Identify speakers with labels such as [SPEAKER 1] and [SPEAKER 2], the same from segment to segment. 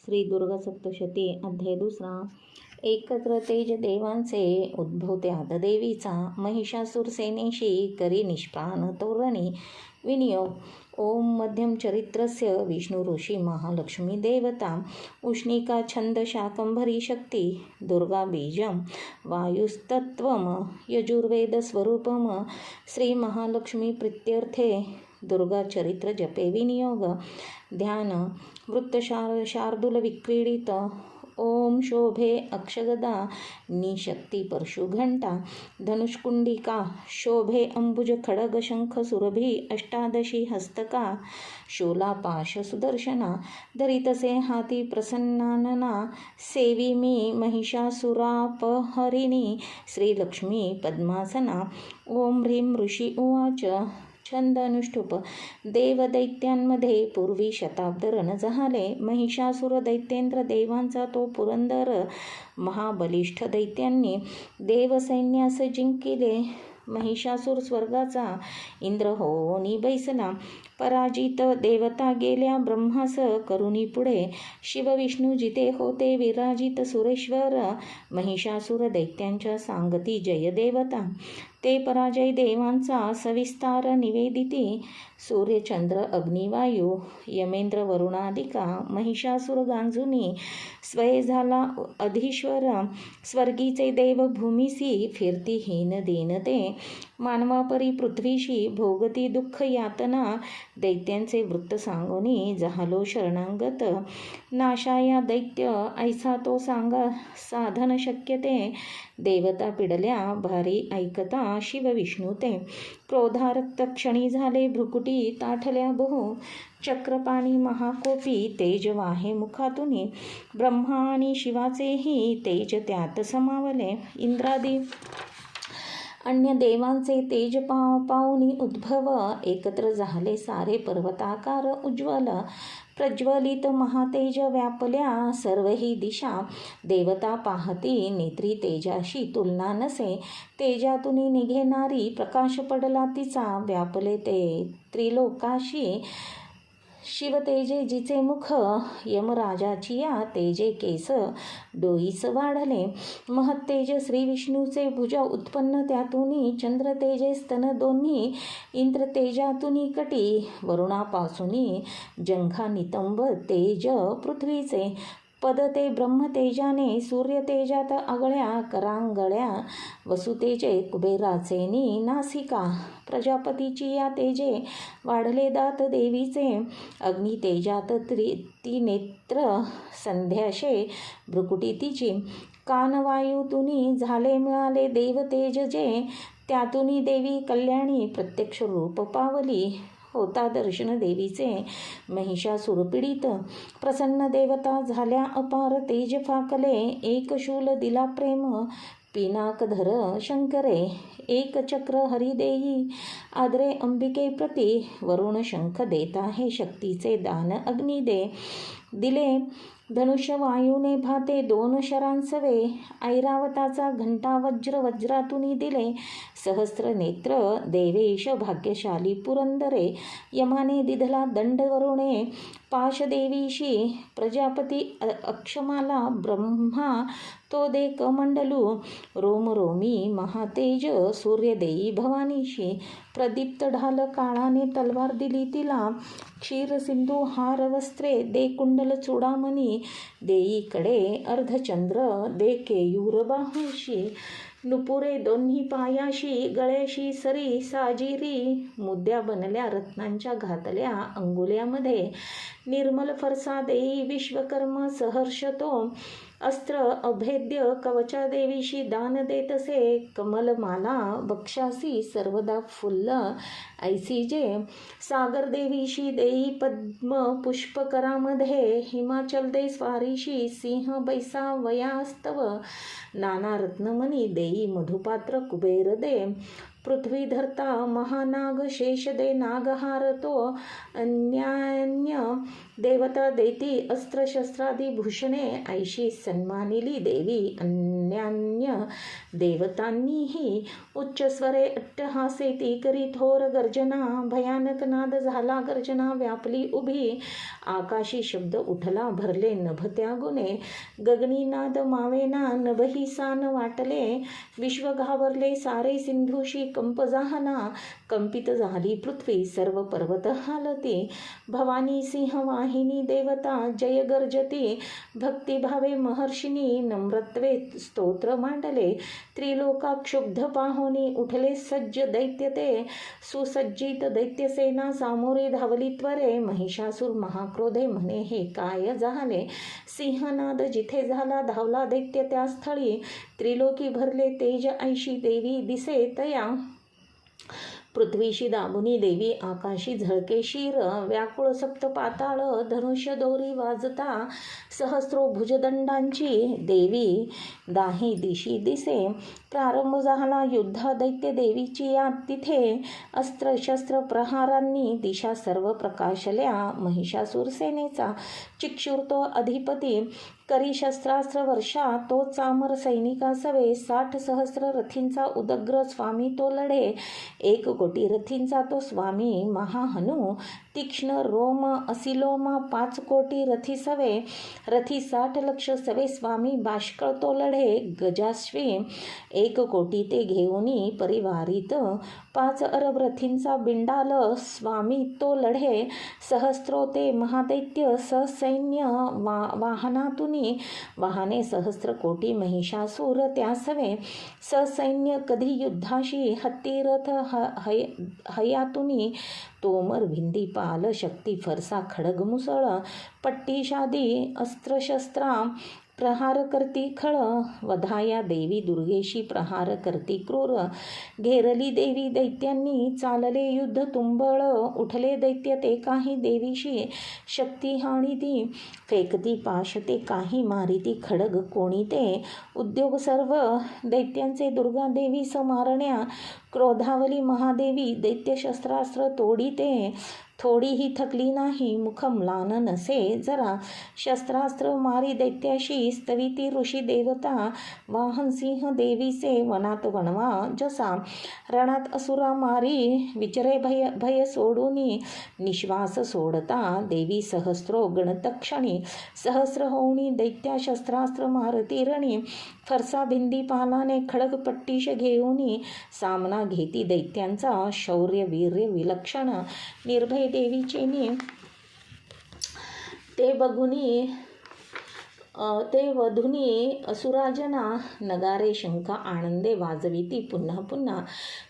[SPEAKER 1] श्री दुर्गा सप्तशती अध्याय 2. एकत्र तेज देवांचे उद्भवत्यात देवीचा महिषासूर सेनेशी करी निष्प्राण तोरणी विनियोग. ओम मध्यम चरित्रस्य विष्णु ऋषी महालक्ष्मी देवता उष्णिका छंद शाकंभरी शक्ती दुर्गा बीजम वायुस्तत्वम यजुर्वेद स्वरूपम श्री महालक्ष्मी प्रीत्यर्थे दुर्गा चरित्र जपे विनियोग. ध्यान वृत्त शार्दूल विक्रीडित ओम शोभे अक्षगदा निशक्ती परशु घंटा धनुष्कुंडिका शोभे अंबुज खडग शंख सुरभी अष्टादशी हस्तका शूला पाश सुदर्शना धरितसे हाती प्रसन्नानना सेवी मी महिषासुरापहरिणी श्रीलक्ष्मी पद्मासना. ओम ह्रीं ऋषी उवाच छंद अनुष्ठुप. देवदैत्यांमध्ये पूर्वी शताब्द रण झाले. महिषासुर दैत्येंद्र देवांचा तो पुरंदर महाबलिष्ठ दैत्यांनी देवसैन्यास जिंकिले. महिषासूर स्वर्गाचा इंद्र होऊनी बैसला. पराजित देवता गेल्या ब्रह्मास करुणी पुढे. शिवविष्णू जिथे होते विराजित सुरेश्वर महिषासूर दैत्यांच्या सांगती जय देवता. ते पराजय देवांचा सविस्तार निवेदिती. सूर्यचंद्र अग्निवायू यमेंद्र वरुणादिका महिषासूर गांजुनी स्वय झाला अधीश्वर. स्वर्गीचे देव भूमिसी फिरतीहीन दीनते मानवापरी पृथ्वीशी भोगती दुःख यातना. दैत्यांचे वृत्त सांगोनी झालो शरणांगत. नाशाया दैत्य ऐसा तो सांगा साधन शक्यते. देवता पिडल्या भारी ऐकता शिवविष्णू ते. क्रोधारक्त क्षणी झाले भ्रुकुटी ताठल्या बहु. चक्रपाणी महाकोपी तेज वाहे मुखातुनी. ब्रह्मा आणि शिवाचेही तेज त्यात समावले. इंद्रादी अन्य देवांचे तेज पावनी उद्भव एकत्र झाले सारे पर्वताकार उज्ज्वल. प्रज्वलित महातेज व्यापल्या सर्वही दिशा. देवता पाहती नेत्री तेजाशी तुलना नसे. तेजातून निघेनारी प्रकाश पडला तिचा व्यापले ते त्रिलोकाशी. शिवतेजे जिचे मुख यमराजाची या तेजे केस डोईस वाढले. महत्तेज श्री विष्णूचे भुज उत्पन्न त्यातूनी. चंद्र तेजे स्तन दोन्ही. इंद्र तेजातूनी कटी वरुणापासूनी. जंघा नितंब तेज पृथ्वीचे. पद ते ब्रह्मतेजाने. सूर्यतेजात आगळ्या करांगळ्या. वसुतेजे कुबेराचेनी नासिका. प्रजापतीची या तेजे वाढले दात देवीचे. अग्नितेजात त्रिनेत्र संध्याशे भ्रुकुटी तिची. कानवायूतूनी झाले मिळाले देवतेज जे. त्यातूनी देवी कल्याणी प्रत्यक्ष रूप पावली. होता दर्शन देवीचे महिषासूर पीडित. प्रसन्न देवता झाल्या अपार तेज फाकले. एक शूल दिला प्रेम पिनाकधर शंकरे. एक चक्र हरिदेई आदरे अंबिके प्रती. वरुण शंख देता हे शक्तीचे दान अग्नी दे. दिले धनुष्य वायूने भाते दोन शरांसवे. ऐरावताचा घंटा वज्र वज्रातूनी दिले. सहस्र नेत्र देवेश भाग्यशाली पुरंदरे. यमाने दिधला दंड वरुणे पाश देवीशी. प्रजापती अक्षमाला ब्रह्मा तो दे कमंडलू. रोमरोमी महातेज सूर्यदेई भवानीशी. प्रदीप्त ढाल काळाने तलवार दिली तिला. क्षीरसिंधू हार वस्त्रे दे कुंडल चूडामणी. देईकडे अर्धचंद्र दे केयूर बाहूशी. नुपुरे दोन्ही पायाशी गळ्याशी सरी साजिरी. मुद्द्या बनल्या रत्नांच्या घातल्या अंगुल्यामध्ये. निर्मल फरसा देई विश्वकर्म सहर्ष तो. अस्त्र अभेद्य कवचा देवीशी दान देतसे. कमलमाला बक्षासी सर्वदा फुल्ल ऐसी जे. सागर देवीशी देई पद्म पुष्पकरामध्ये. हिमाचल दे स्वारीशी सिंह बैसा वयास्तव. नाना रत्नमणी देई मधुपात्र कुबेर दे. पृथ्वी धरता महानाग शेष दे नागहार तो. अन्यान्य देवता देती अस्त्रशस्त्रादी भूषणे ऐशी सन्मानिली देवी. अन्यान्य देवतांनीही उच्चस्वरे अट्टहासेती करी थोर गर्जना. भयानक नाद झाला गर्जना व्यापली उभी. आकाशी शब्द उठला भरले नभ त्या गुणे. गगनी नाद मावेना नभही सान वाटले. विश्व घाबरले सारे सिंधूशी कंप जाहला. कंपित झाली पृथ्वी सर्व पर्वत हालती. भवानी सिंह वाहिनी देवता जय गर्जती. भक्तिभावे महर्षिनी नम्रत्वे स्तोत्र मांडले. त्रिलोका क्षुब्ध पाहोनी उठले सज्ज दैत्य ते. सुसज्जित दैत्यसेना सामोरे धावली त्वरे. महिषासूर महाक्रोधे म्हणे हे काय झाले. सिंहनाद जिथे झाला धावला दैत्य त्या स्थळी. त्रिलोकी भरले तेज ऐशी देवी दिसे तया. पृथ्वीशी दाबुनी देवी आकाशी झळके शिर. व्याकुळ सप्त पाताळ धनुष्य दोरी वाजता. सहस्रो भुजदंडांची देवी दाही दिशी दिसे. प्रारंभ झाला युद्ध दैत्य देवीची या तिथे. अस्त्र शस्त्र प्रहारांनी दिशा सर्व प्रकाशल्या. महिषासूर सेनेचा चिक्षुर तो अधिपती. करी शस्त्रास्त्र वर्षा तो चामर सैनिका सवे. 60 सहस्र रथींचा उदग्र स्वामी तो लढे. 1 कोटी रथींचा तो स्वामी महाहनु. तीक्ष्ण रोम असिलोमा 5 कोटी रथी सवे. रथी 60 लक्ष सवे स्वामी बाष्कळ तो लढे. गजाश्वी 1 कोटी ते घेऊनी परिवारित. 5 अरब रथींचा बिंडाल स्वामी तो लढे. सहस्रो ते महादैत्य ससैन्य वाहनातुनी. वाहने सहस्र कोटी महिषासूर त्या सवे. ससैन्य कधी युद्धाशी हत्ती रथ हयातुनी. तोमर भिंदी पाल शक्ती फरसा खडग मुसळ. पट्टीशादी अस्त्रशस्त्रा प्रहार करती खळ. वधाया देवी दुर्गेशी प्रहार करती क्रूर. घेरली देवी दैत्यांनी चालले युद्ध तुंबळ. उठले दैत्य ते काही देवीशी शक्ती हाणी ती. फेकती पाश ते काही मारिती खडग कोणी ते. उद्योग सर्व दैत्यांचे दुर्गा देवी समारण्या. क्रोधावली महादेवी दैत्य शस्त्रास्त्र तोडीते. थोडीही थकली नाही मुख म्लान नसे जरा. शस्त्रास्त्र मारी दैत्याशी स्तविती ऋषी देवता. वाहन सिंह देवीचे वनात वणवा जसा. रणात असुरा मारी विचरे भय सोडूनी. निश्वास सोडता देवी सहस्रो गणतक्षणी. सहस्र होऊनी दैत्या शस्त्रास्त्र मारती रणी. फरसा भिंदी पालाने खडग पट्टीश घेऊनी. सामना घेती दैत्यांचा शौर्य वीर्य विलक्षण. निर्भय देवीचेनी ते वधुनी असुराजना. नगारे शंका आनंदे वाजविती पुन्हा पुन्हा.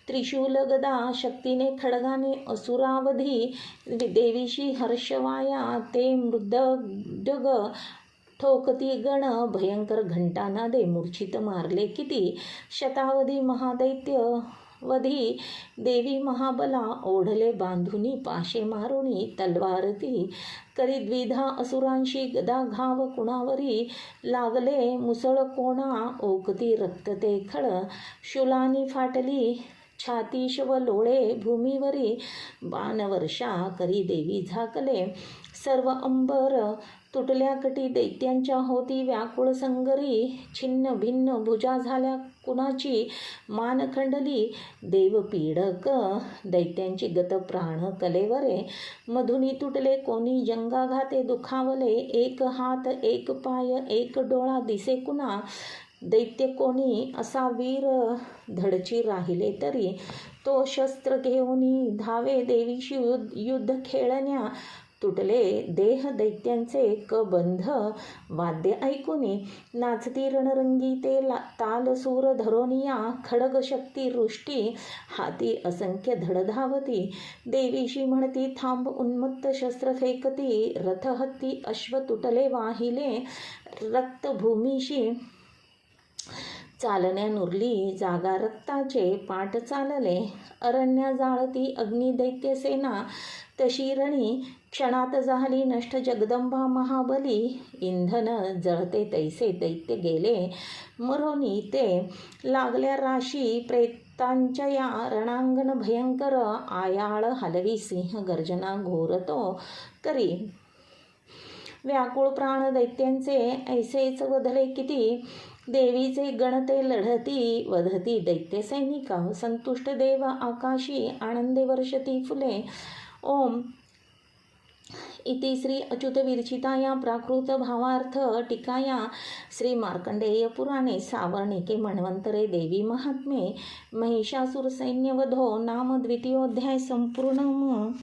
[SPEAKER 1] त्रिशूल गदा शक्तीने खडगाने असुरावधी. देवीशी हर्षवाया ते मृदग ठोकती गण. भयंकर घंटानादे मूर्छित मारले किती. शतावधी महादैत्य वधी देवी महाबला. ओढले बांधुनी पाशे मारुनी तलवारती. करी द्विधा असुरांशी गदा घाव कुणावरी. लागले मुसळ कोणा ओकती रक्त ते खळ. शूलानी फाटली छाती शव लोळे भूमीवरी. बाणवर्षा करी देवी झाकले सर्व अंबर. तुटल्या कटी दैत्यांच्या होती व्याकुळ संगरी. छिन्न भिन्न भुजा झाल्या कुणाची मान खंडली. देवपीडक दैत्यांची गत प्राण कलेवरे. मधुनी तुटले कोणी जंगाघाते दुखावले. 1 हात 1 पाय 1 डोळा दिसे कुणा. दैत्य कोणी असा वीर धडची राहिले तरी. तो शस्त्र घेऊनी धावे देवीशी युद्ध खेळण्या. तुटले देह दैत्यांचे कबंध वाद्य ऐकुनी. नाचती रणरंगी ते ताल सूर धरोनिया. खडग शक्ती रुष्टी हाती असंख्य धड धावती. देवीशी म्हणती थांब उन्मत्त शस्त्र फेकती. रथ हत्ती अश्व तुटले वाहिले. रक्तभूमीशी चालण्या नुरली जागा रक्ताचे पाठ चालले. अरण्या जाळती अग्नी दैत्य सेना. तशी रणी क्षणात झाली नष्ट जगदंबा महाबली. इंधन जळते तैसे दैत्य गेले मरोनी ते. लागल्या राशी प्रेतांच्या या रणांगण भयंकर. आयाळ हलवी सिंह गर्जना घोरतो करी. व्याकुळ प्राण दैत्यांचे ऐसेच वधले किती, देवीचे गणते लढती वधती दैत्य सैनिका, संतुष्ट देव आकाशी आनंदे वर्षती फुले. ओम इति श्री अच्युत विरचिताया प्राकृत भावार्थ टीकाया श्री मार्कंडेय पुराणे सावर्णिके मन्वंतरे देवी महात्म्ये महिषासुर सैन्यवधो नाम द्वितीयोध्याय संपूर्णम्.